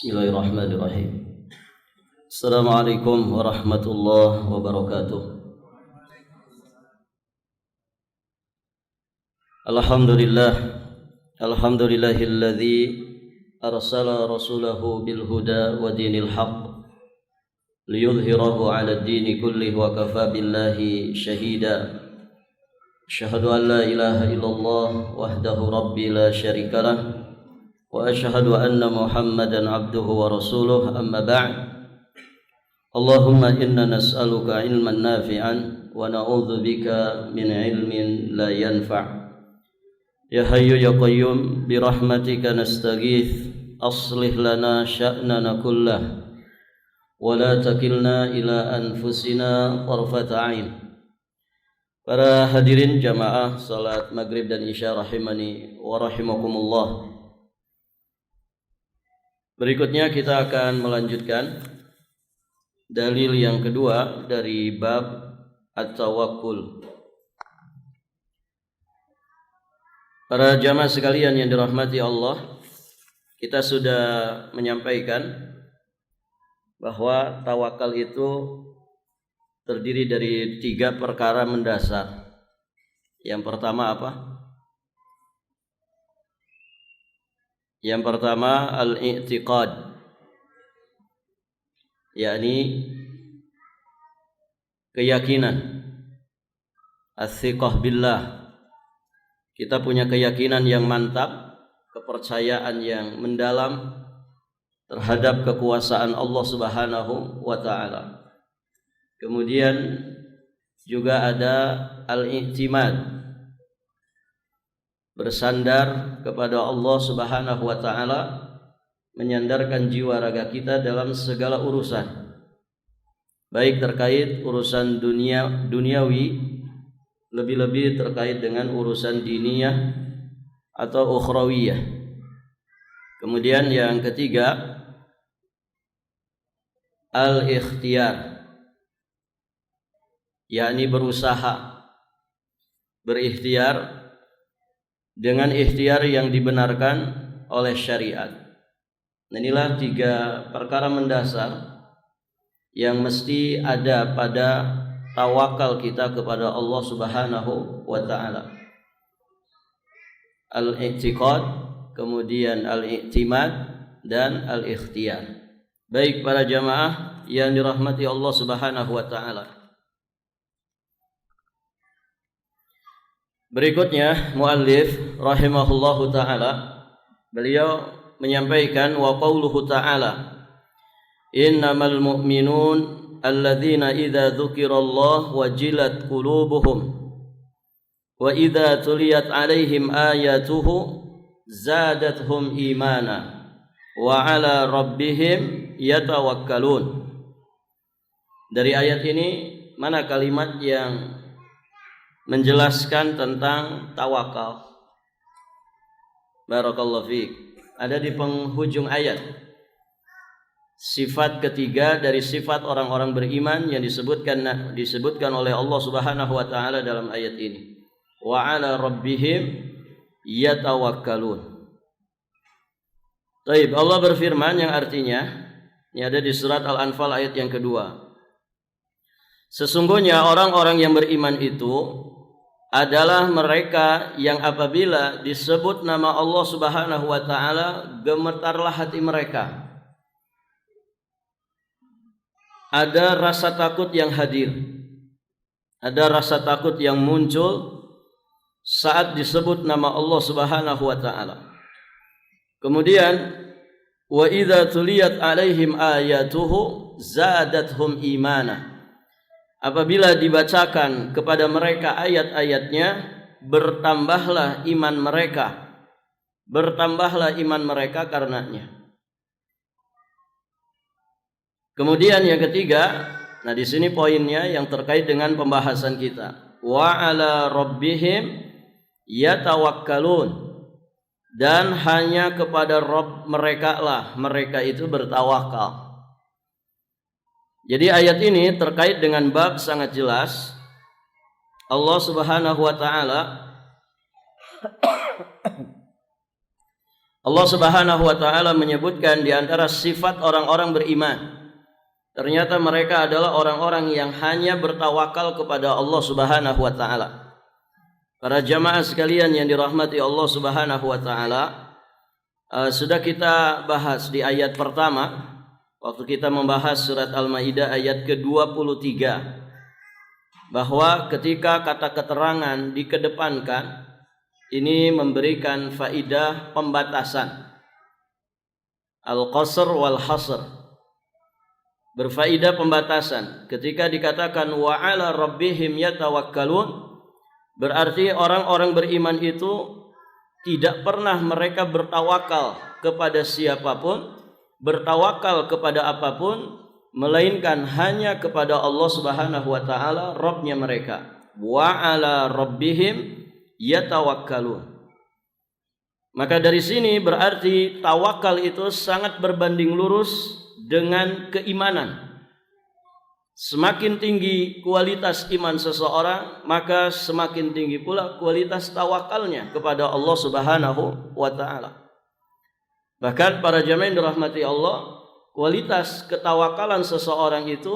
Bismillahirrahmanirrahim. Assalamualaikum warahmatullahi wabarakatuh. Alhamdulillahilladzi arsala rasulahu bil huda wa dinil haqq liyudhhirahu 'ala ad-dini kullihi wa kafa billahi shahida. Asyhadu an la ilaha illallah wahdahu rabbi la syarikalah wa asyhadu anna Muhammadan abduhu wa rasuluh, amma ba'd. Allahumma inna nas'aluka ilman nafi'an wa na'udzu bika min ilmin la yanfa'. Ya hayyu ya qayyum bi rahmatika nastaghith, aslih lana sya'nana kullah wa la takilna ila anfusina tarfata 'ain. Para hadirin jamaah salat maghrib dan isya rahimani wa rahimakumullah. Berikutnya kita akan melanjutkan dalil yang kedua dari bab at-tawakkul. Para jamaah sekalian yang dirahmati Allah, kita sudah menyampaikan bahwa tawakal itu terdiri dari 3 perkara mendasar. Yang pertama apa? Yang pertama al-i'tiqad, yakni keyakinan. As-thiqah billah, kita punya keyakinan yang mantap, kepercayaan yang mendalam terhadap kekuasaan Allah Subhanahu wa taala. Kemudian juga ada al-i'timad, bersandar kepada Allah Subhanahu wa taala, menyandarkan jiwa raga kita dalam segala urusan, baik terkait urusan duniawi, lebih-lebih terkait dengan urusan diniyah atau ukhrawiyah. Kemudian yang ketiga al-ikhtiyar, yakni berusaha, berikhtiar dengan ikhtiar yang dibenarkan oleh syariat. Inilah 3 perkara mendasar yang mesti ada pada tawakal kita kepada Allah Subhanahu wa taala. Al-i'tiqad, kemudian al-i'timad dan al-ikhtiyar. Baik para jamaah yang dirahmati Allah Subhanahu wa taala. Berikutnya muallif rahimahullahu taala, beliau menyampaikan wa qauluhu ta'ala innamal mu'minun alladzina idza dzukirallah wajilat qulubuhum wa idza tuliyat 'alaihim ayatuhu zadatuhum imana wa 'ala rabbihim yatawakkalun. Dari ayat ini mana kalimat yang menjelaskan tentang tawakal? Barakallahu fiik. Ada di penghujung ayat. Sifat ketiga dari sifat orang-orang beriman yang disebutkan oleh Allah Subhanahu wa taala dalam ayat ini. Wa 'ala rabbihim yatawakkalun. Baik, Allah berfirman yang artinya, ini ada di surat Al-Anfal ayat yang kedua. Sesungguhnya orang-orang yang beriman itu adalah mereka yang apabila disebut nama Allah Subhanahu wa taala gemetarlah hati mereka. Ada rasa takut yang hadir. Ada rasa takut yang muncul saat disebut nama Allah Subhanahu wa taala. Kemudian wa idza tuliyat 'alaihim ayatuhu zadatuhum imana. Apabila dibacakan kepada mereka ayat-ayatnya, bertambahlah iman mereka. Bertambahlah iman mereka karenanya. Kemudian yang ketiga, nah di sini poinnya yang terkait dengan pembahasan kita. Wa 'ala rabbihim yatawakkalun. Dan hanya kepada Rabb mereka lah mereka itu bertawakal. Jadi ayat ini terkait dengan bab sangat jelas. Allah Subhanahu wa taala Allah Subhanahu wa taala menyebutkan di antara sifat orang-orang beriman, ternyata mereka adalah orang-orang yang hanya bertawakal kepada Allah Subhanahu wa taala. Para jamaah sekalian yang dirahmati Allah Subhanahu wa taala, sudah kita bahas di ayat pertama waktu kita membahas surat Al-Maidah ayat ke-23 bahwa ketika kata keterangan dikedepankan, ini memberikan faidah pembatasan, al-qasr wal hasr, berfaidah pembatasan. Ketika dikatakan wa 'ala rabbihim yatawakkalun, berarti orang-orang beriman itu tidak pernah mereka bertawakal kepada siapapun, bertawakal kepada apapun, melainkan hanya kepada Allah Subhanahu wa taala, Rabbnya mereka. Wa 'ala rabbihim yatawakkalun. Maka dari sini berarti tawakal itu sangat berbanding lurus dengan keimanan. Semakin tinggi kualitas iman seseorang, maka semakin tinggi pula kualitas tawakalnya kepada Allah Subhanahu wa taala. Bahkan para jamaah yang dirahmati Allah, kualitas ketawakalan seseorang itu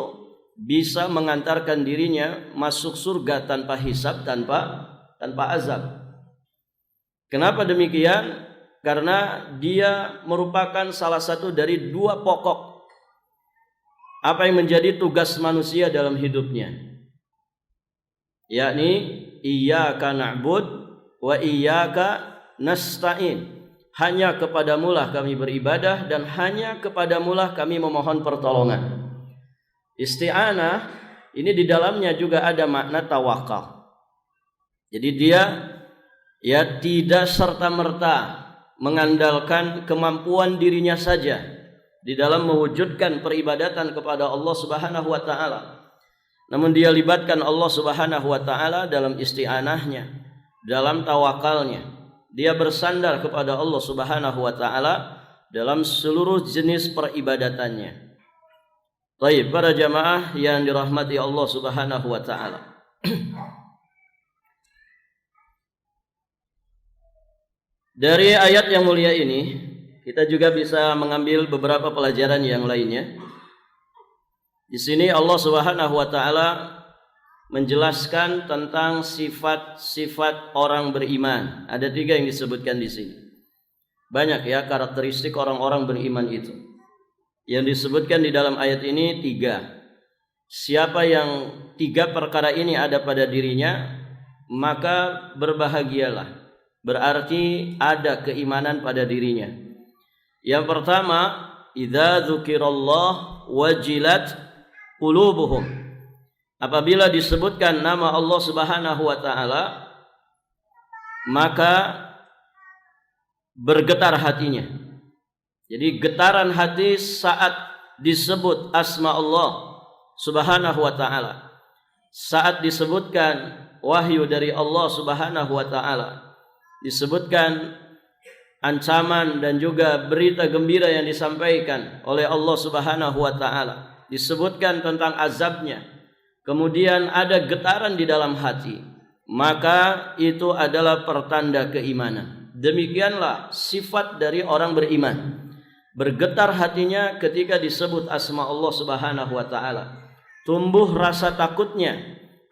bisa mengantarkan dirinya masuk surga tanpa hisab, tanpa azab. Kenapa demikian? Karena dia merupakan salah satu dari dua pokok apa yang menjadi tugas manusia dalam hidupnya, yakni iyyaka na'bud wa iyyaka nasta'in. Hanya kepadamulah kami beribadah dan hanya kepadamulah kami memohon pertolongan. Isti'anah ini di dalamnya juga ada makna tawakal. Jadi dia tidak serta-merta mengandalkan kemampuan dirinya saja di dalam mewujudkan peribadatan kepada Allah Subhanahu wa taala. Namun dia libatkan Allah Subhanahu wa taala dalam isti'anahnya, dalam tawakalnya. Dia bersandar kepada Allah Subhanahu wa taala dalam seluruh jenis peribadatannya. Baik, para jamaah yang dirahmati Allah Subhanahu wa taala. Dari ayat yang mulia ini kita juga bisa mengambil beberapa pelajaran yang lainnya. Di sini Allah Subhanahu wa taala menjelaskan tentang sifat-sifat orang beriman. Ada 3 yang disebutkan di sini. Banyak ya karakteristik orang-orang beriman itu. Yang disebutkan di dalam ayat ini 3. Siapa yang 3 perkara ini ada pada dirinya, maka berbahagialah. Berarti ada keimanan pada dirinya. Yang pertama, idza dzukirallah wajilat qulubuhum. Apabila disebutkan nama Allah Subhanahu wa taala, maka bergetar hatinya. Jadi getaran hati saat disebut asma Allah Subhanahu wa taala. Saat disebutkan wahyu dari Allah Subhanahu wa taala, disebutkan ancaman dan juga berita gembira yang disampaikan oleh Allah Subhanahu wa taala, disebutkan tentang azabnya, kemudian ada getaran di dalam hati, maka itu adalah pertanda keimanan. Demikianlah sifat dari orang beriman. Bergetar hatinya ketika disebut asma Allah Subhanahu wa taala. Tumbuh rasa takutnya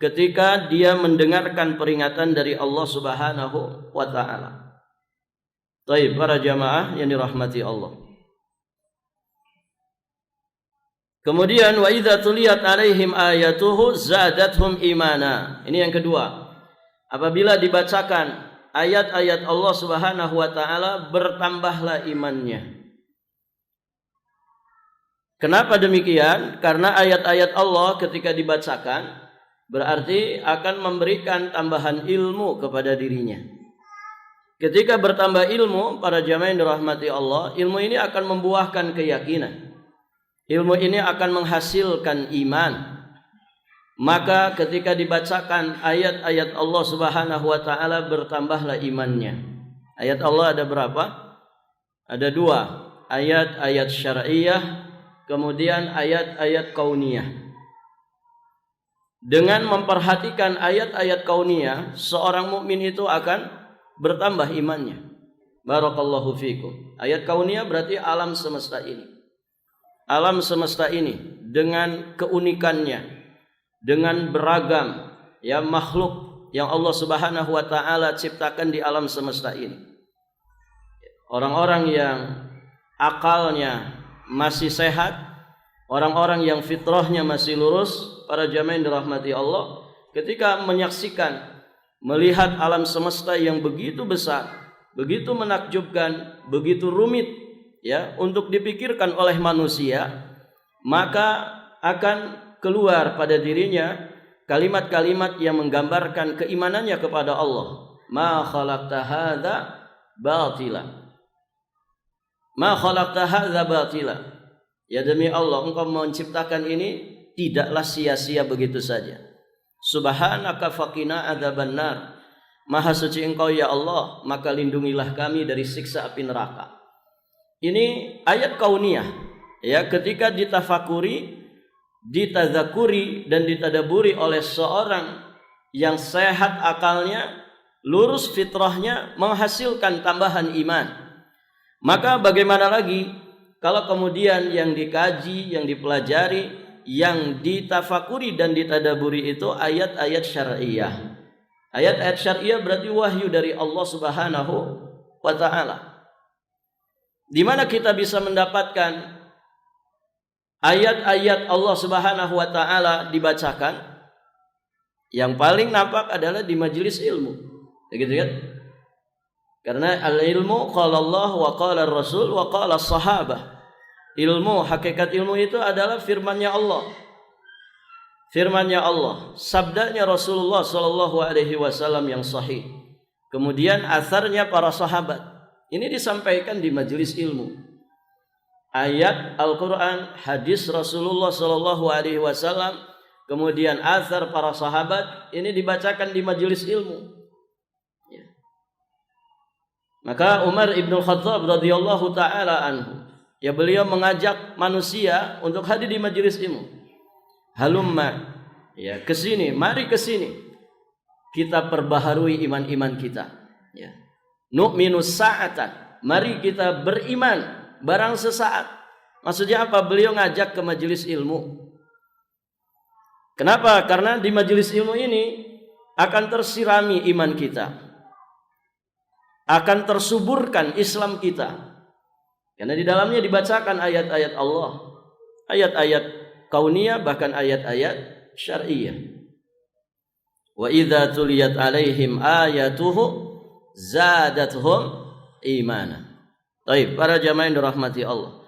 ketika dia mendengarkan peringatan dari Allah Subhanahu wa taala. Baik, para jamaah yang dirahmati Allah. Kemudian wa idza tuliyat alaihim ayatuhu zadatuhum imana. Ini yang kedua. Apabila dibacakan ayat-ayat Allah Subhanahu wa taala, bertambahlah imannya. Kenapa demikian? Karena ayat-ayat Allah ketika dibacakan berarti akan memberikan tambahan ilmu kepada dirinya. Ketika bertambah ilmu, para jamaah yang dirahmati Allah, ilmu ini akan membuahkan keyakinan. Ilmu ini akan menghasilkan iman. Maka ketika dibacakan ayat-ayat Allah Subhanahu wa taala, bertambahlah imannya. Ayat Allah ada berapa? Ada 2. Ayat-ayat syar'iyah, kemudian ayat-ayat kauniyah. Dengan memperhatikan ayat-ayat kauniyah, seorang mukmin itu akan bertambah imannya. Barakallahu fikum. Ayat kauniyah berarti alam semesta ini. Alam semesta ini dengan keunikannya, dengan beragam ya makhluk yang Allah Subhanahu wa taala ciptakan di alam semesta ini. Orang-orang yang akalnya masih sehat, orang-orang yang fitrahnya masih lurus, para jamaah yang dirahmati Allah, ketika menyaksikan, melihat alam semesta yang begitu besar, begitu menakjubkan, begitu rumit ya untuk dipikirkan oleh manusia, maka akan keluar pada dirinya kalimat-kalimat yang menggambarkan keimanannya kepada Allah. Ma khalaqta hadza batila. Ma khalaqta hadza batila. Ya demi Allah, engkau menciptakan ini tidaklah sia-sia begitu saja. Subhanaka faqina adzabannar. Maha suci engkau ya Allah, maka lindungilah kami dari siksa api neraka. Ini ayat kauniyah. Ya, ketika ditafakuri, ditadzakuri dan ditadaburi oleh seorang yang sehat akalnya, lurus fitrahnya, menghasilkan tambahan iman. Maka bagaimana lagi kalau kemudian yang dikaji, yang dipelajari, yang ditafakuri dan ditadaburi itu ayat-ayat syar'iyah. Ayat-ayat syar'iyah berarti wahyu dari Allah Subhanahu wa taala. Di mana kita bisa mendapatkan ayat-ayat Allah Subhanahu wa taala dibacakan? Yang paling nampak adalah di majelis ilmu. Begitu kan? Karena al-ilmu qala Allah wa qala Rasul wa qala sahabah. Ilmu, hakikat ilmu itu adalah firman-Nya Allah. Firman-Nya Allah, sabdanya Rasulullah sallallahu alaihi wasallam yang sahih. Kemudian atharnya para sahabat. Ini disampaikan di majelis ilmu. Ayat Al-Qur'an, hadis Rasulullah sallallahu alaihi wasallam, kemudian athar para sahabat, ini dibacakan di majelis ilmu. Maka Umar ibn Khattab radhiyallahu taala anhu, ya beliau mengajak manusia untuk hadir di majelis ilmu. Halumma, ya kesini, mari kesini, kita perbaharui iman-iman kita. Ya. Nu'minu sa'atan, mari kita beriman barang sesaat. Maksudnya apa? Beliau ngajak ke majelis ilmu. Kenapa? Karena di majelis ilmu ini akan tersirami iman kita, akan tersuburkan Islam kita. Karena di dalamnya dibacakan ayat-ayat Allah, ayat-ayat kauniyah, bahkan ayat-ayat syar'iyah. Wa idza tuliyat alaihim ayatuhu zadatuhum imana. Baik, para jamaah yang dirahmati Allah.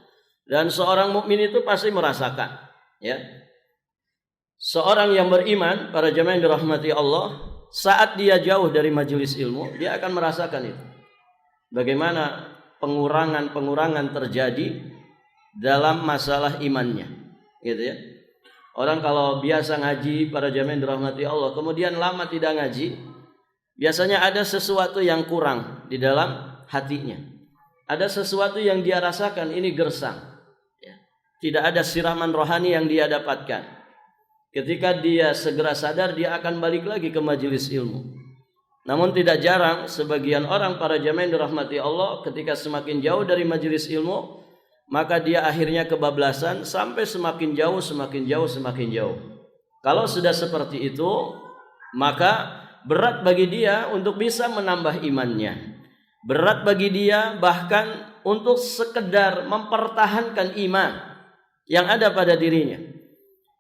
Dan seorang mukmin itu pasti merasakan, ya. Seorang yang beriman, para jamaah yang dirahmati Allah, saat dia jauh dari majelis ilmu, dia akan merasakan itu. Bagaimana pengurangan terjadi dalam masalah imannya, gitu ya. Orang kalau biasa ngaji, para jamaah yang dirahmati Allah, kemudian lama tidak ngaji, biasanya ada sesuatu yang kurang di dalam hatinya. Ada sesuatu yang dia rasakan ini gersang, ya. Tidak ada siraman rohani yang dia dapatkan. Ketika dia segera sadar, dia akan balik lagi ke majelis ilmu. Namun tidak jarang sebagian orang, para jamaah yang dirahmati Allah, ketika semakin jauh dari majelis ilmu, maka dia akhirnya kebablasan sampai semakin jauh, semakin jauh, semakin jauh. Kalau sudah seperti itu, maka berat bagi dia untuk bisa menambah imannya. Berat bagi dia bahkan untuk sekedar mempertahankan iman yang ada pada dirinya.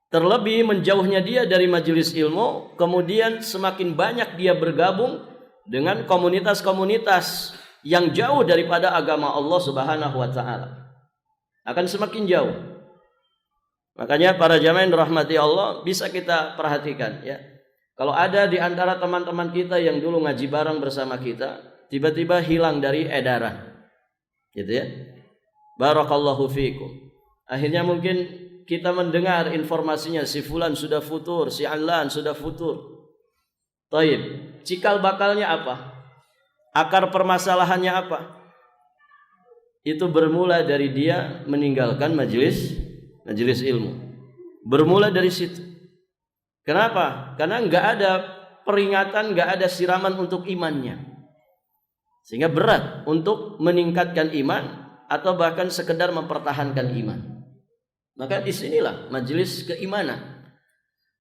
Terlebih menjauhnya dia dari majelis ilmu, kemudian semakin banyak dia bergabung dengan komunitas-komunitas yang jauh daripada agama Allah Subhanahu wa taala. Akan semakin jauh. Makanya para jamaah yang dirahmati Allah, bisa kita perhatikan, ya. Kalau ada di antara teman-teman kita yang dulu ngaji bareng bersama kita, tiba-tiba hilang dari edaran, gitu ya. Barakallahu fiikum. Akhirnya mungkin kita mendengar informasinya, si fulan sudah futur, si alan sudah futur. Taib, cikal bakalnya apa? Akar permasalahannya apa? Itu bermula dari dia meninggalkan majelis ilmu. Bermula dari situ. Kenapa? Karena enggak ada peringatan, enggak ada siraman untuk imannya. Sehingga berat untuk meningkatkan iman atau bahkan sekedar mempertahankan iman. Maka disinilah majelis keimanan.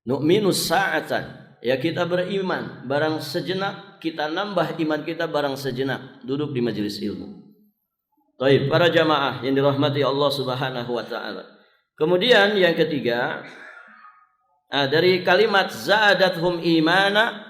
Nu'minus sa'atan. Ya, kita beriman barang sejenak, kita nambah iman kita barang sejenak duduk di majelis ilmu. Baik, para jamaah yang dirahmati Allah Subhanahu wa taala. Kemudian yang ketiga, dari kalimat zadathum imana,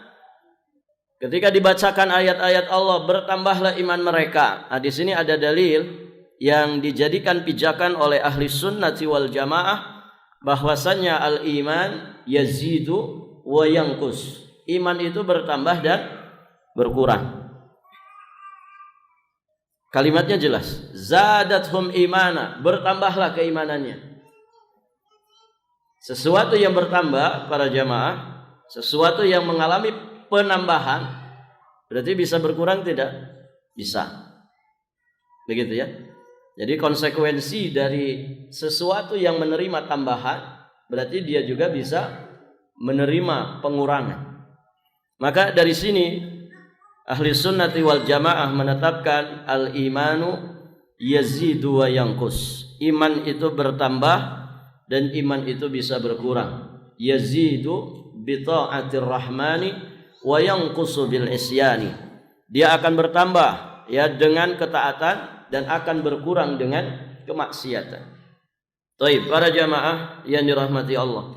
ketika dibacakan ayat-ayat Allah, bertambahlah iman mereka. Di sini ada dalil yang dijadikan pijakan oleh ahli sunnati wal jamaah bahwasanya al-iman yazidu wa yanqus. Iman itu bertambah dan berkurang. Kalimatnya jelas. Zadathum imana, bertambahlah keimanannya. Sesuatu yang bertambah, para jamaah, sesuatu yang mengalami penambahan, berarti bisa berkurang tidak? Bisa. Begitu ya. Jadi konsekuensi dari sesuatu yang menerima tambahan, berarti dia juga bisa menerima pengurangan. Maka dari sini ahli sunnati wal jamaah menetapkan al-imanu yazidu wa yanqus. Iman itu bertambah dan iman itu bisa berkurang. Yazidu bi ta'atir rahmani wa yanqusu bil isyani. Dia akan bertambah ya dengan ketaatan dan akan berkurang dengan kemaksiatan. Baik, para jamaah yang dirahmati Allah.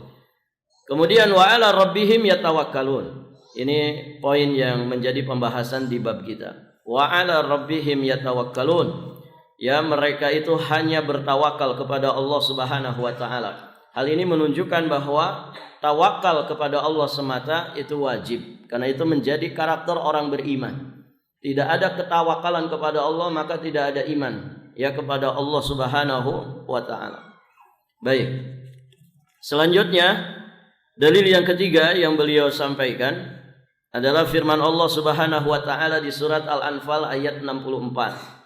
Kemudian wa 'ala rabbihim yatawakkalun. Ini poin yang menjadi pembahasan di bab kita. Wa 'ala rabbihim yatawakkalun. Ya, mereka itu hanya bertawakal kepada Allah Subhanahu wa taala. Hal ini menunjukkan bahwa tawakal kepada Allah semata itu wajib, karena itu menjadi karakter orang beriman. Tidak ada ketawakalan kepada Allah, maka tidak ada iman ya kepada Allah Subhanahu wa taala. Baik. Selanjutnya, dalil yang ketiga yang beliau sampaikan adalah firman Allah Subhanahu wa taala di surat Al-Anfal ayat 64.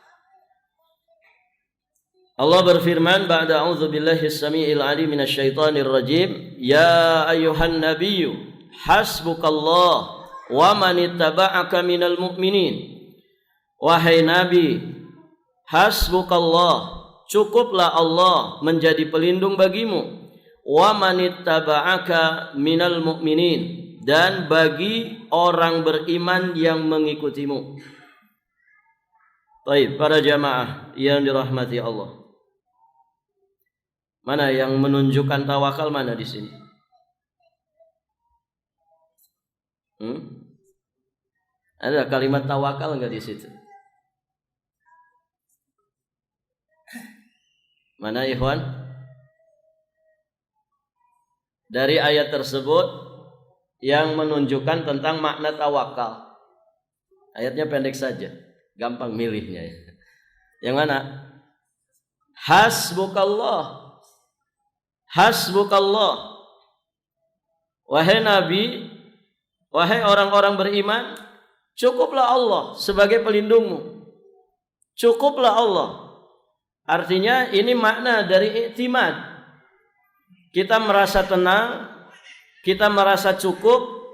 Allah berfirman, ba'da a'udzubillahi as-sami'il 'alim minasyaitonir rajim, ya ayyuhan nabiyyu hasbukallah wa man ittaba'aka minal mu'minin. Wahai nabi, hasbukallah, cukuplah Allah menjadi pelindung bagimu, wa man ittaba'aka minal mu'minin, dan bagi orang beriman yang mengikutimu. Baik, para jamaah yang dirahmati Allah. Mana yang menunjukkan tawakal, mana di sini? Ada kalimat tawakal enggak di situ? Mana ikhwan? Dari ayat tersebut yang menunjukkan tentang makna tawakal. Ayatnya pendek saja, gampang milihnya ya. Yang mana? Hasbukallah. Hasbukallah. Wahai Nabi, wahai orang-orang beriman, cukuplah Allah sebagai pelindungmu. Cukuplah Allah. Artinya ini makna dari i'timad. Kita merasa tenang, kita merasa cukup,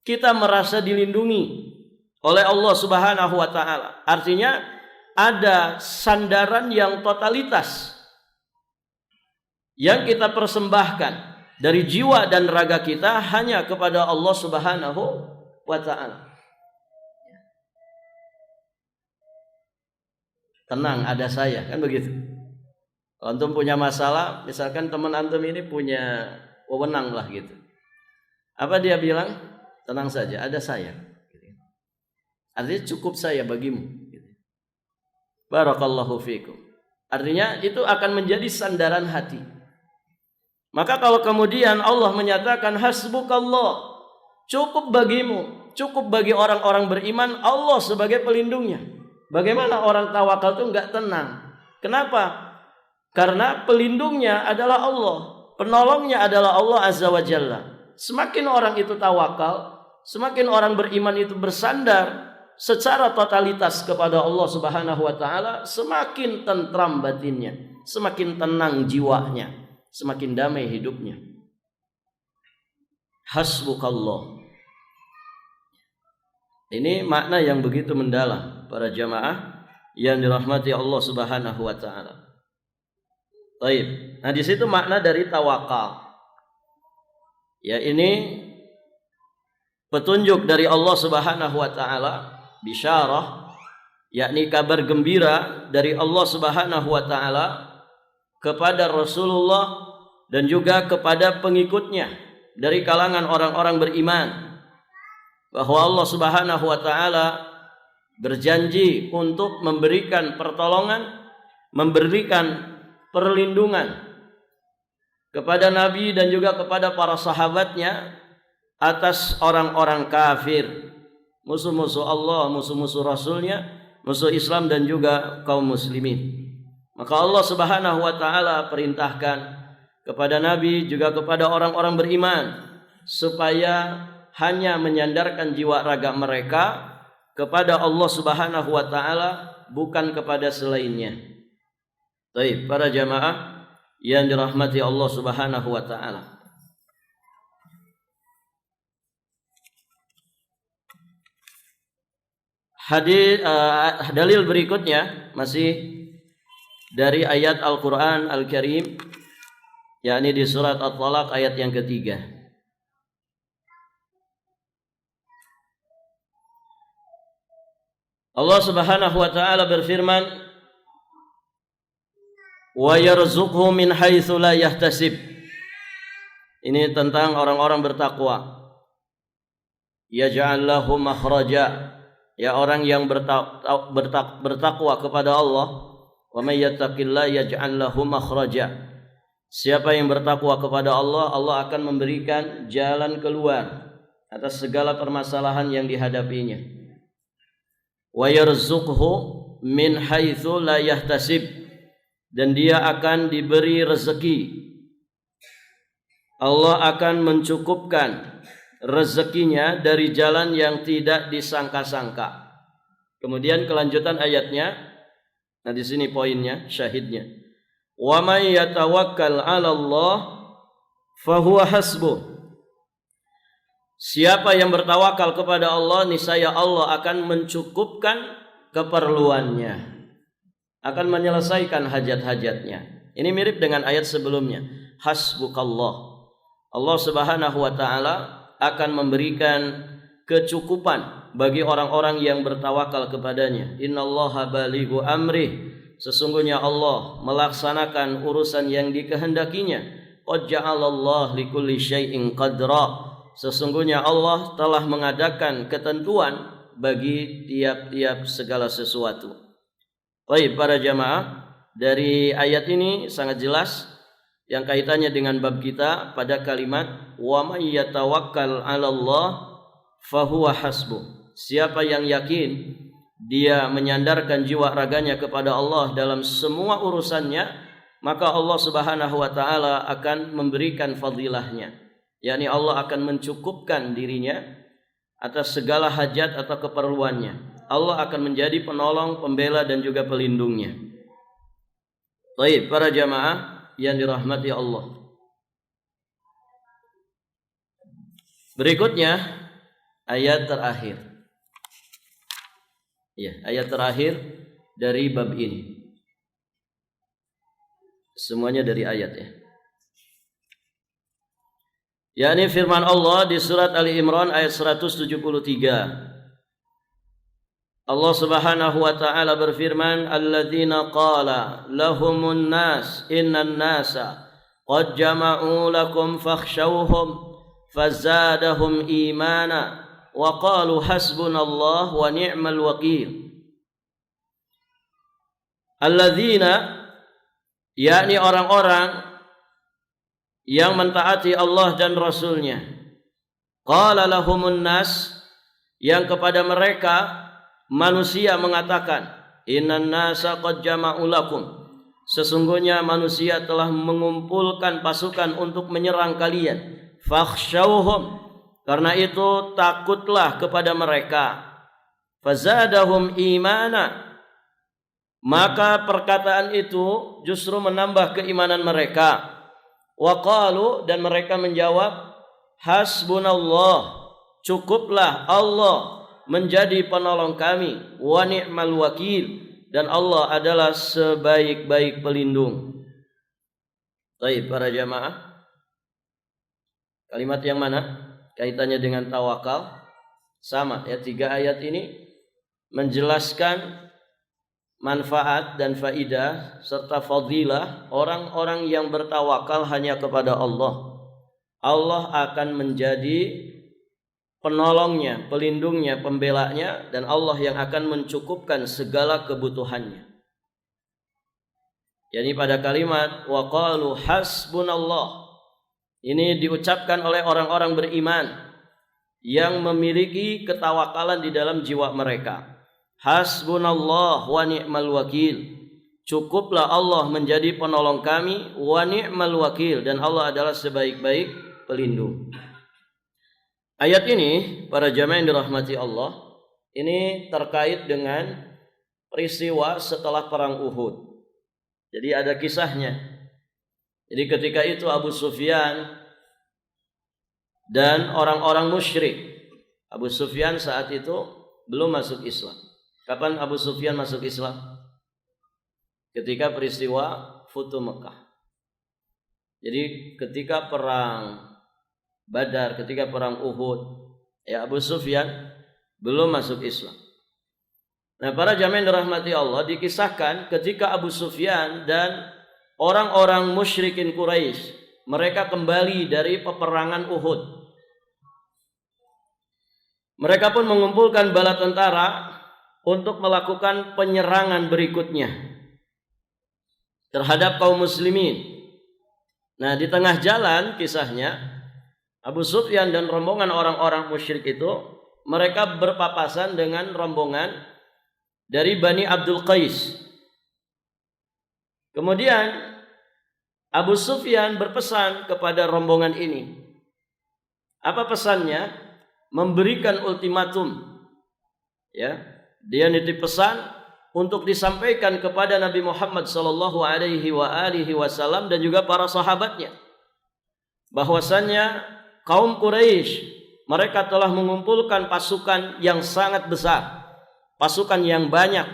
kita merasa dilindungi oleh Allah Subhanahu wa taala. Artinya ada sandaran yang totalitas yang kita persembahkan dari jiwa dan raga kita hanya kepada Allah Subhanahu wa taala. Tenang, ada saya, kan begitu. Antum punya masalah, misalkan teman antum ini punya wewenang lah gitu. Apa dia bilang? Tenang saja, ada saya. Artinya cukup saya bagimu. Barakallahu fiikum. Artinya itu akan menjadi sandaran hati. Maka kalau kemudian Allah menyatakan hasbukallah, cukup bagimu, cukup bagi orang-orang beriman Allah sebagai pelindungnya. Bagaimana orang tawakal itu enggak tenang? Kenapa? Karena pelindungnya adalah Allah, penolongnya adalah Allah Azza wa Jalla. Semakin orang itu tawakal, semakin orang beriman itu bersandar secara totalitas kepada Allah Subhanahu wa taala, semakin tentram batinnya, semakin tenang jiwanya, semakin damai hidupnya. Hasbukallah. Ini makna yang begitu mendalam. para jamaah yang dirahmati Allah Subhanahu wa taala. Baik. Nah, di situ makna dari tawakal. Ya, ini petunjuk dari Allah Subhanahu wa taala, bisyarah, yakni kabar gembira dari Allah Subhanahu wa taala kepada Rasulullah dan juga kepada pengikutnya dari kalangan orang-orang beriman, bahwa Allah Subhanahu wa taala berjanji untuk memberikan pertolongan, memberikan perlindungan kepada Nabi dan juga kepada para sahabatnya atas orang-orang kafir, musuh-musuh Allah, musuh-musuh Rasulnya, musuh Islam dan juga kaum muslimin. Maka Allah Subhanahu wa taala perintahkan kepada Nabi juga kepada orang-orang beriman supaya hanya menyandarkan jiwa raga mereka kepada Allah Subhanahu wa taala, bukan kepada selainnya. Baik, para jamaah yang dirahmati Allah Subhanahu wa taala. Dalil berikutnya masih dari ayat Al-Qur'an Al-Karim, yakni di surat At-Talaq ayat yang ketiga. Allah Subhanahu wa taala berfirman, wa yarzuqhu min haitsu la yahtasib. Ini tentang orang-orang bertakwa. Yaj'al lahu makhraja, ya orang yang bertakwa kepada Allah. Wa may yattaqillaha yaj'al lahu makhraja. Siapa yang bertakwa kepada Allah, Allah akan memberikan jalan keluar atas segala permasalahan yang dihadapinya. Wa yarzuqhu min haitsu la yahtasib, dan dia akan diberi rezeki. Allah akan mencukupkan rezekinya dari jalan yang tidak disangka-sangka. Kemudian kelanjutan ayatnya, nah di sini poinnya, syahidnya. Wa may yatawakkal 'ala Allah fahuwa hasbuh. Siapa yang bertawakal kepada Allah, niscaya Allah akan mencukupkan keperluannya, akan menyelesaikan hajat-hajatnya. Ini mirip dengan ayat sebelumnya, hasbukallah. Allah Subhanahu wa taala akan memberikan kecukupan bagi orang-orang yang bertawakal kepadanya. Innallaha balighu amrih. Sesungguhnya Allah melaksanakan urusan yang dikehendakinya. Qad ja'alallahu likulli syai'in qadra. Sesungguhnya Allah telah mengadakan ketentuan bagi tiap-tiap segala sesuatu. Baik, para jamaah, dari ayat ini sangat jelas yang kaitannya dengan bab kita pada kalimat wa may yatawakkal 'ala Allah fahuwa hasbuh. Siapa yang yakin dia menyandarkan jiwa raganya kepada Allah dalam semua urusannya, maka Allah Subhanahu wa taala akan memberikan fadilahnya, yakni Allah akan mencukupkan dirinya atas segala hajat atau keperluannya. Allah akan menjadi penolong, pembela dan juga pelindungnya. Baik, para jamaah yang dirahmati Allah. Berikutnya ayat terakhir. Ya, ayat terakhir dari bab ini. Semuanya dari ayat ya. Yakni firman Allah di surat Ali Imran ayat 173. Allah Subhanahu wa taala berfirman, alladzina qala lahumun nas innan nasa qad jama'u lakum fakhshawhum fazadahum imana wa qalu hasbunallah wa ni'mal wakil. Alladzina, yakni orang-orang yang mentaati Allah dan Rasulnya. Qala lahumun nas, yang kepada mereka manusia mengatakan, innan nasa qad jama'u lakum, sesungguhnya manusia telah mengumpulkan pasukan untuk menyerang kalian. Fakhshawhum, karena itu takutlah kepada mereka. Fazadahum imana, maka perkataan itu justru menambah keimanan mereka. Wa qalu, dan mereka menjawab, hasbunallah, cukuplah Allah, menjadi penolong kami, wa ni'mal wakil, dan Allah adalah sebaik-baik pelindung. Baik para jamaah, kalimat yang mana kaitannya dengan tawakal? Sama ya, 3 ayat ini menjelaskan manfaat dan faidah serta fadilah orang-orang yang bertawakal hanya kepada Allah. Allah akan menjadi penolongnya, pelindungnya, pembelanya, dan Allah yang akan mencukupkan segala kebutuhannya. Yani pada kalimat wa qalu hasbunallah, ini diucapkan oleh orang-orang beriman yang memiliki ketawakalan di dalam jiwa mereka. Hasbunallah wa ni'mal wakil, cukuplah Allah menjadi penolong kami, wa ni'mal wakil, dan Allah adalah sebaik-baik pelindung. Ayat ini para jamaah yang dirahmati Allah, ini terkait dengan peristiwa setelah perang Uhud. Jadi ada kisahnya. Jadi ketika itu Abu Sufyan dan orang-orang musyrik. Abu Sufyan saat itu belum masuk Islam. Kapan Abu Sufyan masuk Islam? Ketika peristiwa Futuh Mekah. Jadi ketika perang Badar, ketika perang Uhud, ya Abu Sufyan belum masuk Islam. Nah, para jamaah yang dirahmati Allah, dikisahkan ketika Abu Sufyan dan orang-orang musyrikin Quraisy, mereka kembali dari peperangan Uhud. Mereka pun mengumpulkan bala tentara untuk melakukan penyerangan berikutnya terhadap kaum muslimin. Nah, di tengah jalan kisahnya, Abu Sufyan dan rombongan orang-orang musyrik itu, mereka berpapasan dengan rombongan dari Bani Abdul Qais. Kemudian Abu Sufyan berpesan kepada rombongan ini. Apa pesannya? Memberikan ultimatum. Ya. Dia nitip pesan untuk disampaikan kepada Nabi Muhammad sallallahu alaihi wasallam dan juga para sahabatnya, bahwasannya kaum Quraisy mereka telah mengumpulkan pasukan yang sangat besar, pasukan yang banyak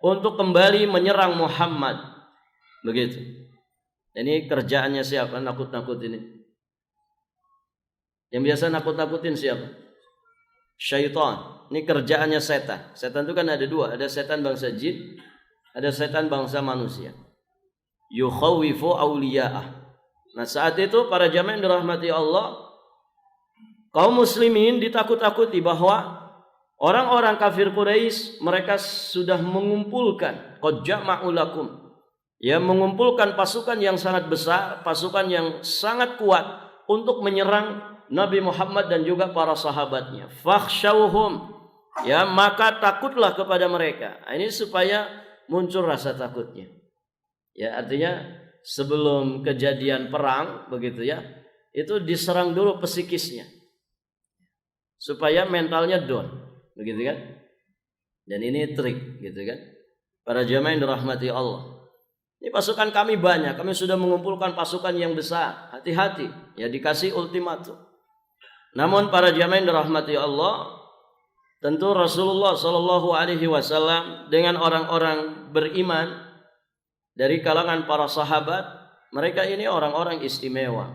untuk kembali menyerang Muhammad. Begitu. Ini kerjaannya siapa? Nakut-nakutin ini. Yang biasa nakut-nakutin siapa? Syaitan. Ini kerjaannya setan. Setan itu kan ada 2, ada setan bangsa jin, ada setan bangsa manusia. Yukhawifu awliya'ah. Nah, saat itu para jamaah yang dirahmati Allah, kaum muslimin ditakut-takuti bahwa orang-orang kafir Quraisy mereka sudah mengumpulkan qad jama'u lakum, ya, mengumpulkan pasukan yang sangat besar, pasukan yang sangat kuat untuk menyerang Nabi Muhammad dan juga para sahabatnya. Fakhshawhum, ya, maka takutlah kepada mereka. Ini supaya muncul rasa takutnya. Ya, artinya sebelum kejadian perang begitu ya, itu diserang dulu psikisnya. Supaya mentalnya down, begitu kan? Dan ini trik, gitu kan? Para jamaah yang dirahmati Allah. Ini pasukan kami banyak, kami sudah mengumpulkan pasukan yang besar. Hati-hati, ya, dikasih ultimatum. Namun para jamaah yang dirahmati Allah, tentu Rasulullah sallallahu alaihi wasallam dengan orang-orang beriman dari kalangan para sahabat, mereka ini orang-orang istimewa.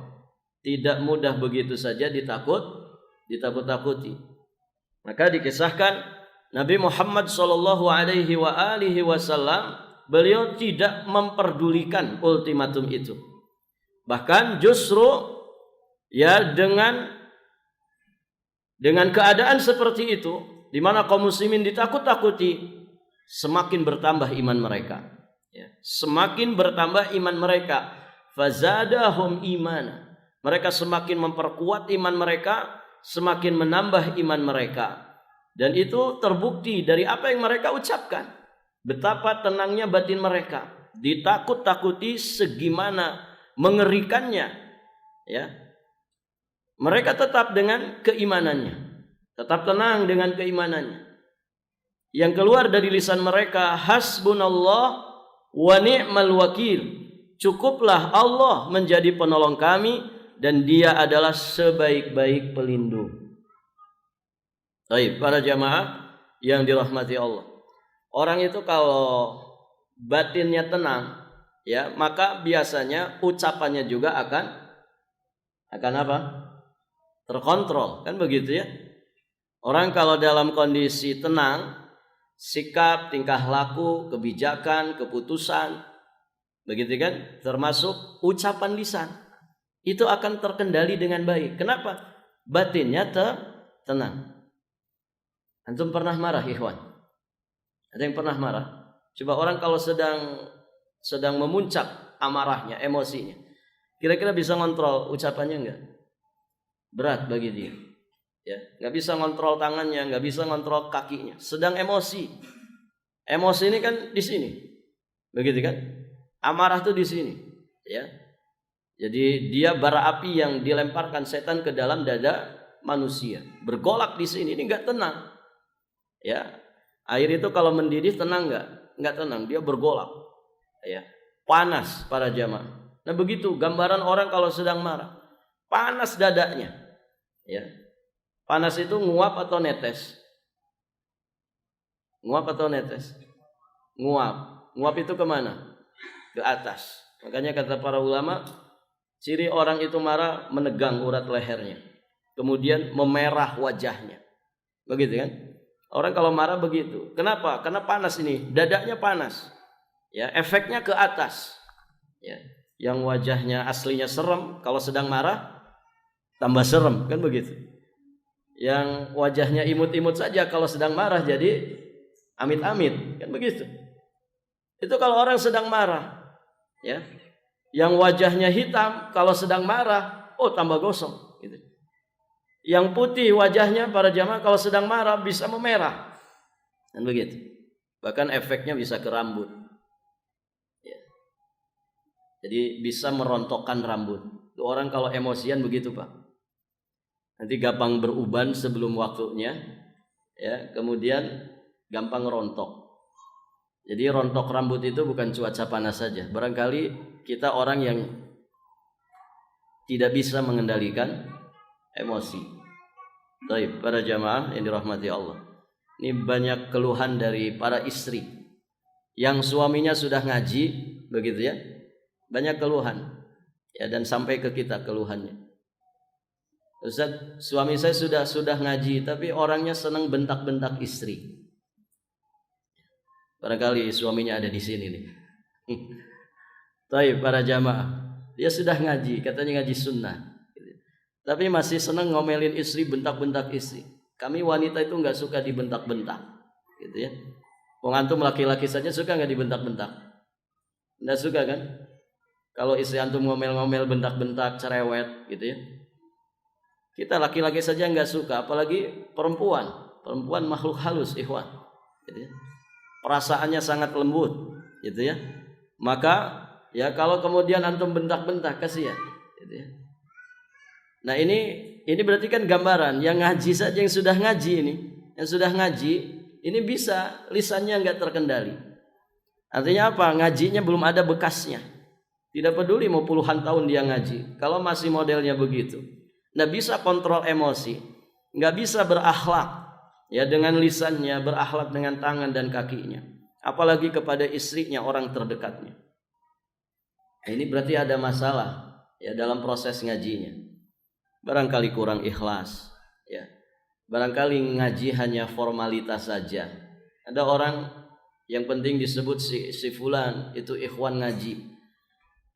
Tidak mudah begitu saja ditakut-takuti. Maka dikisahkan Nabi Muhammad sallallahu alaihi wasallam, beliau tidak memperdulikan ultimatum itu. Bahkan justru ya dengan keadaan seperti itu, di mana kaum muslimin ditakut-takuti, semakin bertambah iman mereka. Ya, semakin bertambah iman mereka. Fazadahum imana. Mereka semakin memperkuat iman mereka, semakin menambah iman mereka. Dan itu terbukti dari apa yang mereka ucapkan. Betapa tenangnya batin mereka. Ditakut-takuti segimana mengerikannya. Ya. Mereka tetap dengan keimanannya, tetap tenang dengan keimanannya. Yang keluar dari lisan mereka, hasbunallah wa ni'mal wakil, cukuplah Allah menjadi penolong kami dan Dia adalah sebaik-baik pelindung. Baik, para jamaah yang dirahmati Allah. Orang itu kalau batinnya tenang, ya, maka biasanya ucapannya juga akan apa? Terkontrol, kan begitu ya? Orang kalau dalam kondisi tenang, sikap, tingkah laku, kebijakan, keputusan, begitu kan? Termasuk ucapan lisan, itu akan terkendali dengan baik. Kenapa? Batinnya tenang. Antum pernah marah, ikhwan? Ada yang pernah marah? Coba orang kalau sedang memuncak amarahnya, emosinya, kira-kira bisa ngontrol ucapannya enggak? Berat bagi dia. Ya, nggak bisa ngontrol tangannya, nggak bisa ngontrol kakinya. Sedang emosi. Emosi ini kan di sini. Begitu kan? Amarah tuh di sini, ya. Jadi dia bara api yang dilemparkan setan ke dalam dada manusia. Bergolak di sini, ini nggak tenang. Ya, air itu kalau mendidih tenang nggak? Nggak tenang, dia bergolak. Ya, panas para jamaah. Nah begitu gambaran orang kalau sedang marah, panas dadanya. Ya, panas itu nguap atau netes? Nguap atau netes? Nguap. Nguap itu kemana? Ke atas. Makanya kata para ulama, ciri orang itu marah menegang urat lehernya, kemudian memerah wajahnya. Begitu kan? Orang kalau marah begitu. Kenapa? Karena panas ini, dadanya panas. Ya, efeknya ke atas. Ya, yang wajahnya aslinya serem, kalau sedang marah tambah serem, kan begitu. Yang wajahnya imut-imut saja kalau sedang marah jadi amit-amit, kan begitu. Itu kalau orang sedang marah. Ya, yang wajahnya hitam kalau sedang marah, oh tambah gosong. Gitu. Yang putih wajahnya para jamaah kalau sedang marah bisa memerah, dan begitu. Bahkan efeknya bisa ke rambut. Ya. Jadi bisa merontokkan rambut. Orang kalau emosian begitu pak. Nanti gampang beruban sebelum waktunya, ya. Kemudian gampang rontok. Jadi rontok rambut itu bukan cuaca panas saja. Barangkali kita orang yang tidak bisa mengendalikan emosi. Baik, para jamaah yang dirahmati Allah. Ini banyak keluhan dari para istri yang suaminya sudah ngaji, begitu ya. Banyak keluhan. Ya, dan sampai ke kita keluhannya. Ustaz, suami saya sudah ngaji tapi orangnya senang bentak-bentak istri. Barangkali suaminya ada di sini nih. Baik, para jamaah. Dia sudah ngaji, katanya ngaji sunnah. Tapi masih senang ngomelin istri, bentak-bentak istri. Kami wanita itu nggak suka dibentak-bentak, gitu ya. Wong antum laki-laki saja suka nggak dibentak-bentak? Nggak suka kan? Kalau istri antum ngomel-ngomel, bentak-bentak, cerewet, gitu ya. Kita laki-laki saja nggak suka, apalagi perempuan. Perempuan makhluk halus, ikhwan. Gitu ya. Perasaannya sangat lembut, gitu ya. Maka ya kalau kemudian antum bentak-bentak, kasihan, gitu ya. Nah ini berarti kan gambaran yang ngaji saja, yang sudah ngaji ini bisa lisannya nggak terkendali. Artinya apa? Ngajinya belum ada bekasnya. Tidak peduli mau puluhan tahun dia ngaji, kalau masih modelnya begitu, nggak bisa kontrol emosi, nggak bisa berakhlak ya dengan lisannya, berakhlak dengan tangan dan kakinya, apalagi kepada istrinya, orang terdekatnya. Nah, ini berarti ada masalah ya dalam proses ngajinya. Barangkali kurang ikhlas, ya. Barangkali ngaji hanya formalitas saja. Ada orang yang penting disebut si fulan itu ikhwan ngaji,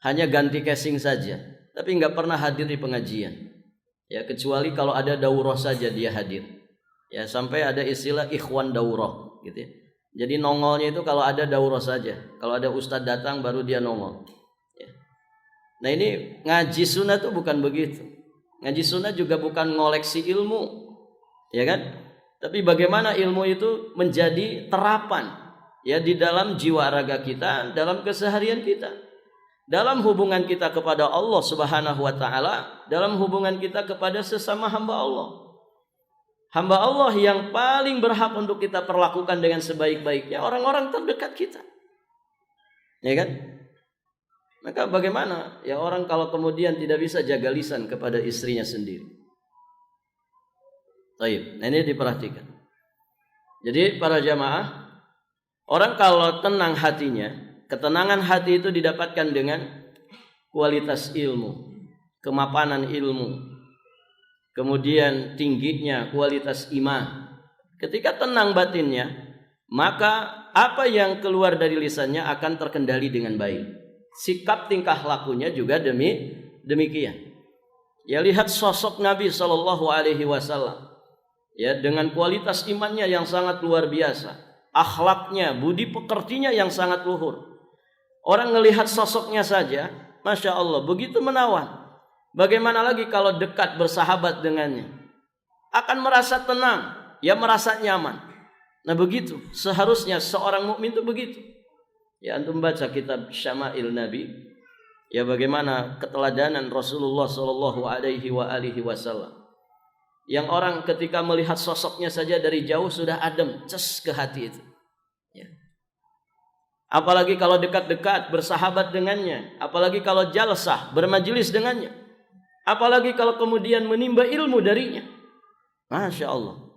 hanya ganti casing saja, tapi nggak pernah hadir di pengajian. Ya kecuali kalau ada daurah saja dia hadir. Ya sampai ada istilah ikhwan daurah, gitu ya. Jadi nongolnya itu kalau ada daurah saja, kalau ada ustadz datang baru dia nongol. Ya. Nah ini ngaji sunnah itu bukan begitu. Ngaji sunnah juga bukan ngoleksi ilmu, ya kan? Tapi bagaimana ilmu itu menjadi terapan, ya di dalam jiwa raga kita, dalam keseharian kita, dalam hubungan kita kepada Allah Subhanahu Wa Taala, dalam hubungan kita kepada sesama hamba Allah. Hamba Allah yang paling berhak untuk kita perlakukan dengan sebaik-baiknya orang-orang terdekat kita, ya kan? Maka bagaimana ya orang kalau kemudian tidak bisa jaga lisan kepada istrinya sendiri? Baik, nah ini diperhatikan. Jadi para jamaah, orang kalau tenang hatinya, ketenangan hati itu didapatkan dengan kualitas ilmu, kemapanan ilmu, kemudian tingginya kualitas iman. Ketika tenang batinnya, maka apa yang keluar dari lisannya akan terkendali dengan baik. Sikap tingkah lakunya juga demikian. Ya, lihat sosok Nabi Shallallahu Alaihi Wasallam. Ya, dengan kualitas imannya yang sangat luar biasa, akhlaknya, budi pekertinya yang sangat luhur. Orang melihat sosoknya saja, Masya Allah, begitu menawan. Bagaimana lagi kalau dekat bersahabat dengannya? Akan merasa tenang, ya merasa nyaman. Nah begitu, seharusnya seorang mukmin itu begitu. Ya, antum baca kitab Syama'il Nabi, ya bagaimana keteladanan Rasulullah Shallallahu Alaihi Wasallam. Yang orang ketika melihat sosoknya saja dari jauh sudah adem, ces ke hati itu. Ya. Apalagi kalau dekat-dekat bersahabat dengannya, apalagi kalau jalsah bermajelis dengannya, apalagi kalau kemudian menimba ilmu darinya. Masya Allah.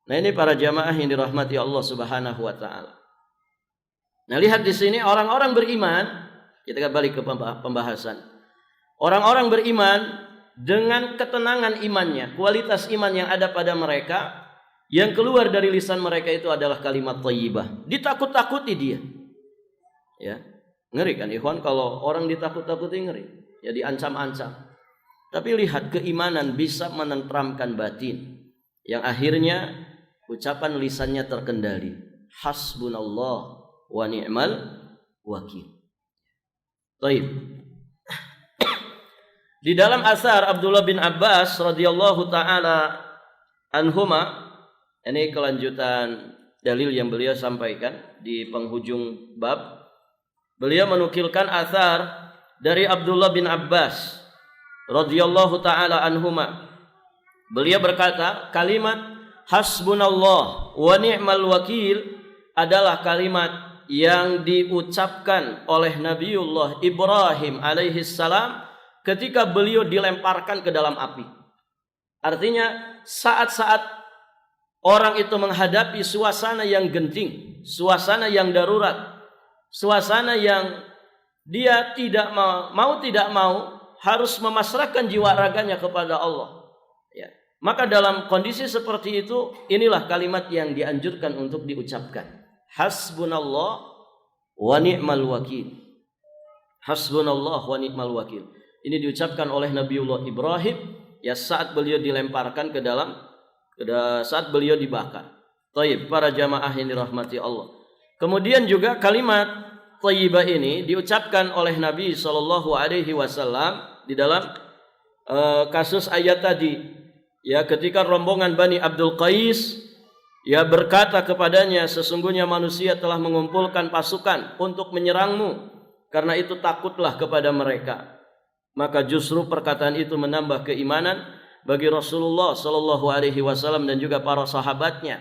Nah ini para jamaah yang dirahmati Allah Subhanahu Wa Taala. Nah lihat di sini orang-orang beriman, kita balik ke pembahasan. Orang-orang beriman dengan ketenangan imannya, kualitas iman yang ada pada mereka, yang keluar dari lisan mereka itu adalah kalimat thayyibah. Ditakut-takuti dia. Ya, ngeri kan ikhwan kalau orang ditakut-takuti, ngeri. Ya, diancam-ancam. Tapi lihat keimanan bisa menenteramkan batin, yang akhirnya ucapan lisannya terkendali. Hasbunallah wa ni'mal wakil. Baik. Di dalam asar Abdullah bin Abbas radhiyallahu taala anhuma, ini kelanjutan dalil yang beliau sampaikan di penghujung bab. Beliau menukilkan asar dari Abdullah bin Abbas radhiyallahu taala anhuma. Beliau berkata, kalimat hasbunallah wa ni'mal wakil adalah kalimat yang diucapkan oleh Nabiullah Ibrahim alaihi salam ketika beliau dilemparkan ke dalam api. Artinya saat-saat orang itu menghadapi suasana yang genting, suasana yang darurat, suasana yang dia tidak mau harus memasrahkan jiwa raganya kepada Allah. Ya. Maka dalam kondisi seperti itu, inilah kalimat yang dianjurkan untuk diucapkan. Hasbunallah wa ni'mal wakil. Hasbunallah wa ni'mal wakil. Ini diucapkan oleh Nabiullah Ibrahim ya saat beliau dilemparkan saat beliau dibakar. Thayyib, para jamaah yang dirahmati Allah. Kemudian juga kalimat thayyibah ini diucapkan oleh Nabi Shallallahu Alaihi Wasallam di dalam kasus ayat tadi. Ya, ketika rombongan Bani Abdul Qais ya berkata kepadanya, sesungguhnya manusia telah mengumpulkan pasukan untuk menyerangmu, karena itu takutlah kepada mereka. Maka justru perkataan itu menambah keimanan bagi Rasulullah Sallallahu Alaihi Wasallam dan juga para sahabatnya,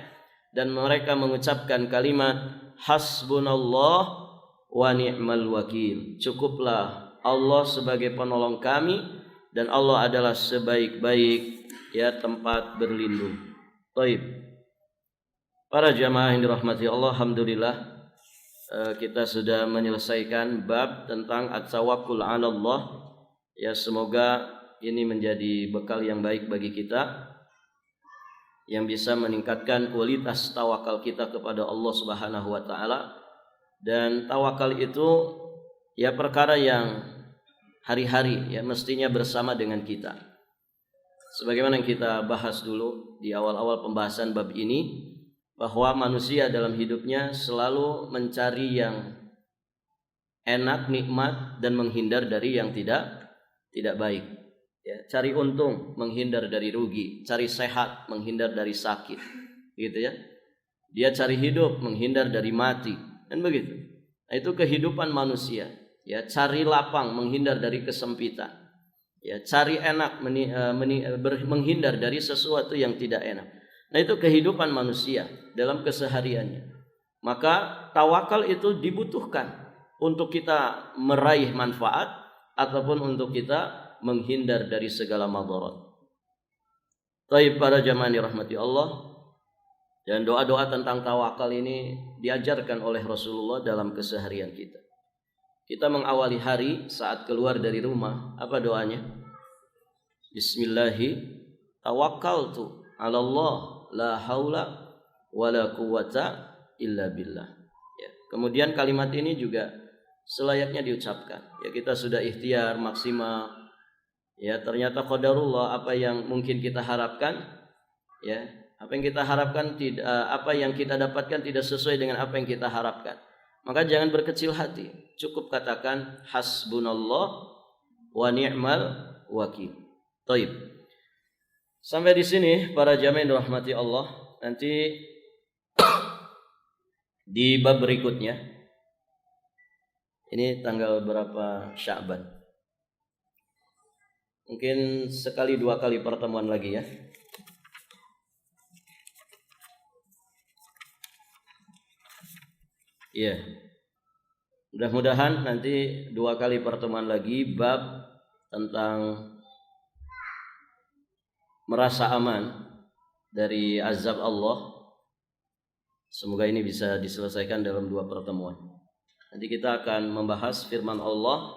dan mereka mengucapkan kalimat hasbunallah wa ni'mal wakil. Cukuplah Allah sebagai penolong kami dan Allah adalah sebaik-baik ya tempat berlindung. Baik. Para jamaah yang dirahmati Allah, alhamdulillah kita sudah menyelesaikan bab tentang at-tawakkul 'ala Allah. Ya, semoga ini menjadi bekal yang baik bagi kita yang bisa meningkatkan kualitas tawakal kita kepada Allah Subhanahu wa taala. Dan tawakal itu ya perkara yang hari-hari ya mestinya bersama dengan kita. Sebagaimana yang kita bahas dulu di awal-awal pembahasan bab ini, bahwa manusia dalam hidupnya selalu mencari yang enak, nikmat, dan menghindar dari yang tidak baik. Ya, cari untung, menghindar dari rugi. Cari sehat, menghindar dari sakit. Gitu ya. Dia cari hidup, menghindar dari mati. Dan begitu. Nah, itu kehidupan manusia. Ya, cari lapang, menghindar dari kesempitan. Ya, cari enak, menghindar dari sesuatu yang tidak enak. Nah, itu kehidupan manusia dalam kesehariannya. Maka tawakal itu dibutuhkan untuk kita meraih manfaat ataupun untuk kita menghindar dari segala madarat. Baik para jamaah dirahmati Allah, dan doa-doa tentang tawakal ini diajarkan oleh Rasulullah dalam keseharian kita. Kita mengawali hari saat keluar dari rumah, apa doanya? Bismillahi tawakkaltu 'ala Allah la haula wala quwwata illa billah. Ya. Kemudian kalimat ini juga selayaknya diucapkan. Ya, kita sudah ikhtiar maksimal. Ya, ternyata qadarullah, apa yang mungkin kita harapkan, ya, apa yang kita harapkan tidak, apa yang kita dapatkan tidak sesuai dengan apa yang kita harapkan. Maka jangan berkecil hati. Cukup katakan hasbunallah wa ni'mal wakil. Taib. Sampai di sini para jamaah yang dirahmati Allah. Nanti di bab berikutnya. Ini tanggal berapa Sya'ban? Mungkin sekali dua kali pertemuan lagi ya. Iya. Mudah-mudahan nanti dua kali pertemuan lagi bab tentang merasa aman dari azab Allah. Semoga ini bisa diselesaikan dalam dua pertemuan. Nanti kita akan membahas firman Allah,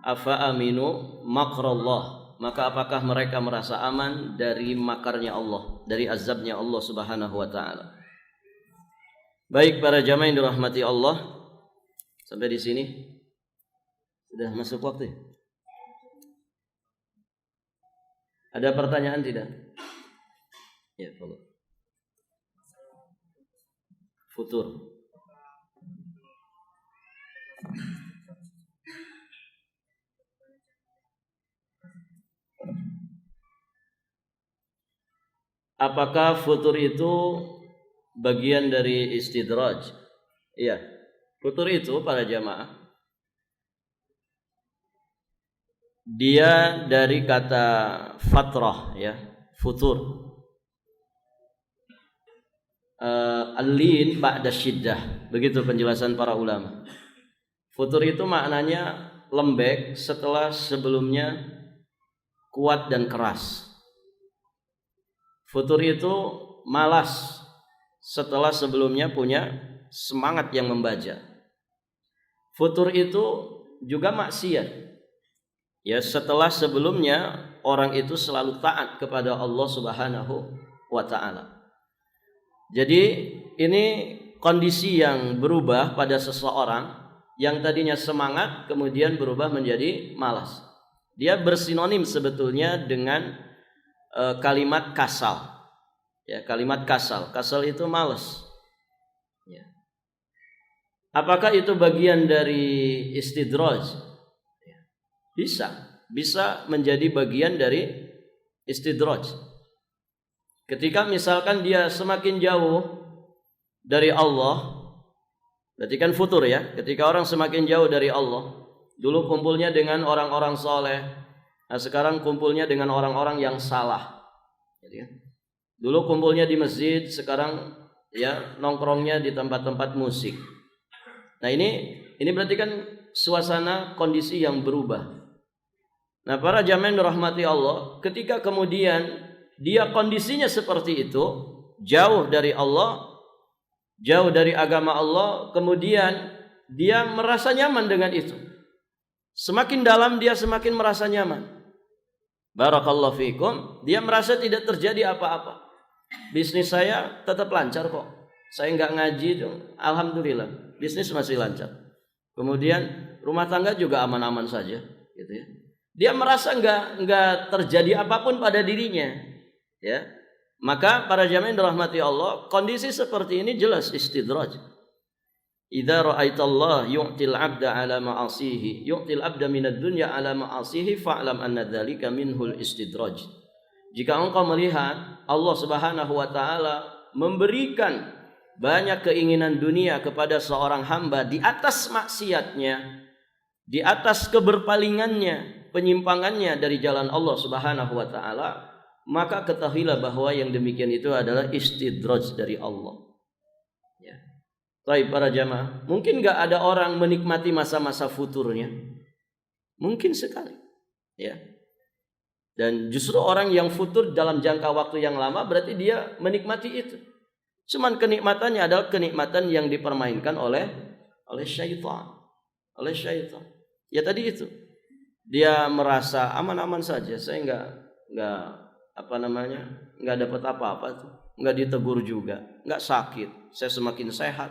afa aminu makrallah. Maka apakah mereka merasa aman dari makarnya Allah, dari azabnya Allah Subhanahu wa taala. Baik para jamaah yang dirahmati Allah, sampai di sini sudah masuk waktu. Ada pertanyaan tidak? Ya, follow. Futur. Apakah futur itu bagian dari istidraj? Iya. Futur itu para jamaah, dia dari kata fatrah ya, futur. Al-lin ba'da syiddah. Begitu penjelasan para ulama. Futur itu maknanya lembek setelah sebelumnya kuat dan keras. Futur itu malas setelah sebelumnya punya semangat yang membaja. Futur itu juga maksiat. Ya, setelah sebelumnya orang itu selalu taat kepada Allah Subhanahu wa taala. Jadi ini kondisi yang berubah pada seseorang yang tadinya semangat kemudian berubah menjadi malas. Dia bersinonim sebetulnya dengan kalimat kasal. Ya, kalimat kasal. Kasal itu malas. Ya. Apakah itu bagian dari istidraj? Bisa menjadi bagian dari istidraj. Ketika misalkan dia semakin jauh dari Allah, berarti kan futur ya. Ketika orang semakin jauh dari Allah, dulu kumpulnya dengan orang-orang soleh, nah sekarang kumpulnya dengan orang-orang yang salah. Dulu kumpulnya di masjid, sekarang ya nongkrongnya di tempat-tempat musik. Nah ini berarti kan suasana kondisi yang berubah. Nah para jamaah dirahmati Allah, ketika kemudian dia kondisinya seperti itu, jauh dari Allah, jauh dari agama Allah, kemudian dia merasa nyaman dengan itu. Semakin dalam dia semakin merasa nyaman. Barakallahu fikum, dia merasa tidak terjadi apa-apa. Bisnis saya tetap lancar kok. Saya nggak ngaji, alhamdulillah, bisnis masih lancar. Kemudian rumah tangga juga aman-aman saja, gitu ya. Dia merasa nggak terjadi apapun pada dirinya, ya. Maka para jamaah yang dirahmati Allah, kondisi seperti ini jelas istidraj. Idza ra'aitallah yu'til 'abda 'ala ma'asihi, yu'til 'abda minad dunya 'ala ma'asihi fa'lam anna dzalika minhul istidraj. Jika engkau melihat Allah Subhanahu wa taala memberikan banyak keinginan dunia kepada seorang hamba di atas maksiatnya, di atas keberpalingannya, penyimpangannya dari jalan Allah Subhanahu wa taala, maka ketahuilah bahwa yang demikian itu adalah istidraj dari Allah. Ya. Baik para jamaah, mungkin enggak ada orang menikmati masa-masa futurnya? Mungkin sekali. Ya. Dan justru orang yang futur dalam jangka waktu yang lama berarti dia menikmati itu. Cuman kenikmatannya adalah kenikmatan yang dipermainkan oleh syaitan. Oleh syaitan. Ya tadi itu. Dia merasa aman-aman saja. Saya enggak enggak dapat apa-apa tuh. Enggak ditegur juga, enggak sakit. Saya semakin sehat.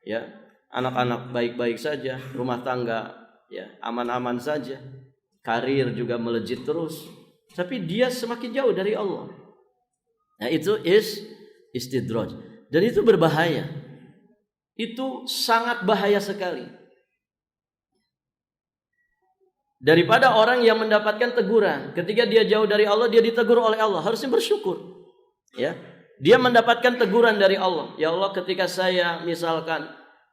Ya, anak-anak baik-baik saja, rumah tangga ya aman-aman saja. Karir juga melejit terus. Tapi dia semakin jauh dari Allah. Nah, itu istidraj. Dan itu berbahaya. Itu sangat bahaya sekali. Daripada orang yang mendapatkan teguran, ketika dia jauh dari Allah, dia ditegur oleh Allah, harusnya bersyukur. Ya. Dia mendapatkan teguran dari Allah. Ya Allah, ketika saya misalkan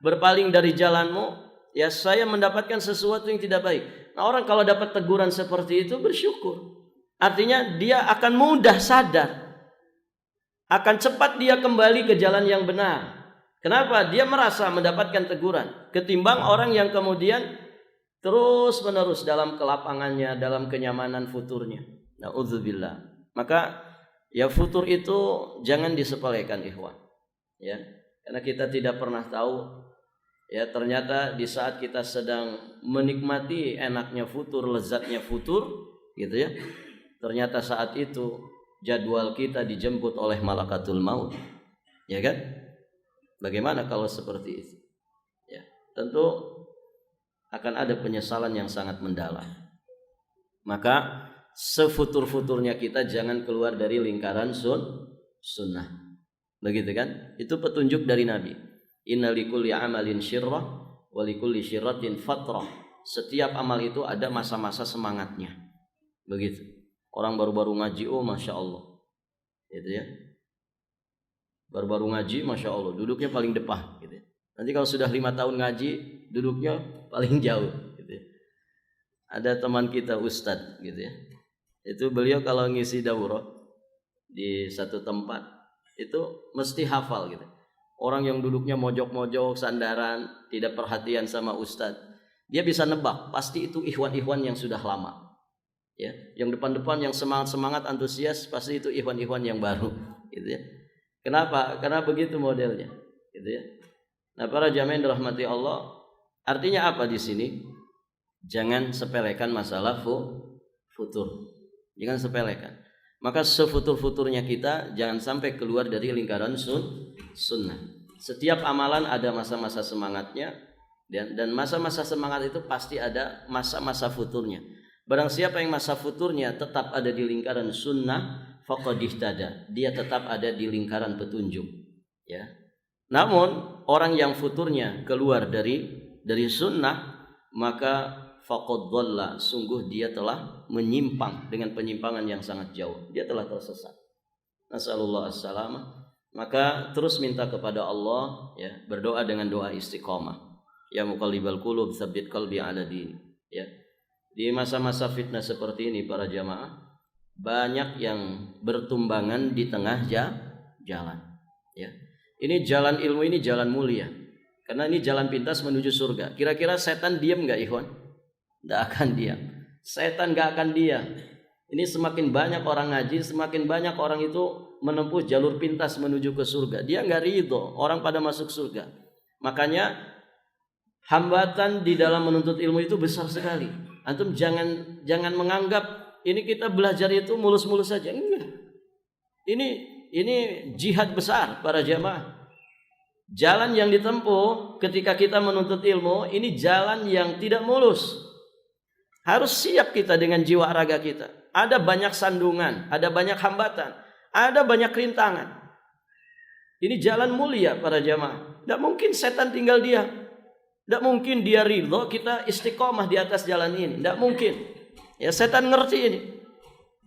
berpaling dari jalanmu, ya saya mendapatkan sesuatu yang tidak baik. Nah, orang kalau dapat teguran seperti itu bersyukur. Artinya dia akan mudah sadar. Akan cepat dia kembali ke jalan yang benar. Kenapa? Dia merasa mendapatkan teguran. Ketimbang orang yang kemudian terus menerus dalam kelapangannya, dalam kenyamanan futurnya. Na'udzubillah. Maka ya futur itu jangan disepelekan ikhwan. Ya, karena kita tidak pernah tahu. Ya, ternyata di saat kita sedang menikmati enaknya futur, lezatnya futur, gitu ya. Ternyata saat itu jadwal kita dijemput oleh malakatul maut. Ya kan? Bagaimana kalau seperti itu? Ya, tentu akan ada penyesalan yang sangat mendalam. Maka sefutur-futurnya kita jangan keluar dari lingkaran sunnah. Begitu kan? Itu petunjuk dari Nabi. Inna likulli amalin syirrah wa likulli syirratin fatrah. Setiap amal itu ada masa-masa semangatnya. Begitu. Orang baru-baru ngaji, oh Masya Allah. Gitu ya. Baru-baru ngaji, Masya Allah, duduknya paling depan. Gitu ya. Nanti kalau sudah 5 tahun ngaji, duduknya paling jauh. Gitu ya. Ada teman kita Ustadz, gitu ya. Itu beliau kalau ngisi daurah di satu tempat, itu mesti hafal gitu. Orang yang duduknya mojok-mojok, sandaran, tidak perhatian sama Ustadz, dia bisa nebak, pasti itu ikhwan-ikhwan yang sudah lama. Ya, yang depan-depan yang semangat antusias pasti itu ikhwan-ikhwan yang baru, gitu ya. Kenapa? Karena begitu modelnya, gitu ya. Nah, para jamaah yang dirahmati Allah, artinya apa di sini? Jangan sepelekan masalah futur. Jangan sepelekan. Maka sefutur-futurnya kita jangan sampai keluar dari lingkaran sunnah. Setiap amalan ada masa-masa semangatnya, dan masa-masa semangat itu pasti ada masa-masa futurnya. Barang siapa yang masa futurnya tetap ada di lingkaran sunnah, faqad ihtada. Dia tetap ada di lingkaran petunjuk. Ya. Namun orang yang futurnya keluar dari sunnah, maka faqad dhalla, sungguh dia telah menyimpang dengan penyimpangan yang sangat jauh. Dia telah tersesat. Nasallallahu as-salamah. Maka terus minta kepada Allah, ya, berdoa dengan doa istiqamah. Ya muqallibal qulub, tsabbit qalbi ala din. Ya. Di masa-masa fitnah seperti ini para jamaah, banyak yang bertumbangan di tengah jalan. Ya. Ini jalan ilmu, ini jalan mulia. Karena ini jalan pintas menuju surga. Kira-kira setan diam enggak, ikhwan? Tidak akan diam. Setan enggak akan diam. Ini semakin banyak orang ngaji, semakin banyak orang itu menempuh jalur pintas menuju ke surga. Dia enggak ridho orang pada masuk surga. Makanya hambatan di dalam menuntut ilmu itu besar sekali. Antum jangan menganggap ini kita belajar itu mulus-mulus saja. Enggak. Ini jihad besar para jamaah. Jalan yang ditempuh ketika kita menuntut ilmu ini jalan yang tidak mulus. Harus siap kita dengan jiwa raga kita. Ada banyak sandungan, ada banyak hambatan, ada banyak rintangan. Ini jalan mulia para jamaah. Tidak mungkin setan tinggal diam. Tidak mungkin dia ridho kita istiqomah di atas jalan ini. Tidak mungkin. Ya, setan ngerti ini.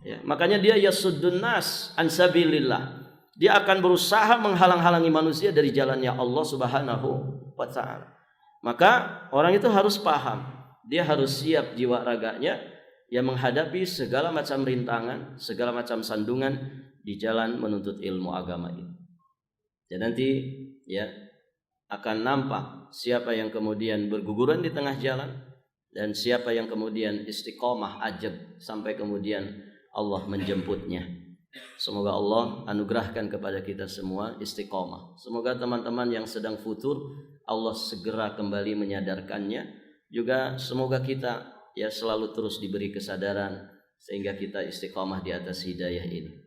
Ya, makanya dia yasuddun nas an sabilillah. Dia akan berusaha menghalang-halangi manusia dari jalannya Allah Subhanahu wa ta'ala. Maka orang itu harus paham. Dia harus siap jiwa raganya yang menghadapi segala macam rintangan, segala macam sandungan di jalan menuntut ilmu agama ini. Dan nanti ya akan nampak siapa yang kemudian berguguran di tengah jalan dan siapa yang kemudian istiqomah ajab sampai kemudian Allah menjemputnya. Semoga Allah anugerahkan kepada kita semua istiqomah. Semoga teman-teman yang sedang futur Allah segera kembali menyadarkannya. Juga semoga kita ya selalu terus diberi kesadaran sehingga kita istiqomah di atas hidayah ini.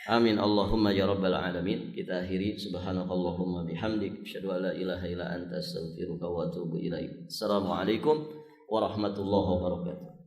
Amin Allahumma ya rabbal alamin. Kita akhiri subhanakallahumma bihamdik asyhadu an la ilaha illa anta astaghfiruka wa atubu ilaik. Assalamualaikum warahmatullahi wabarakatuh.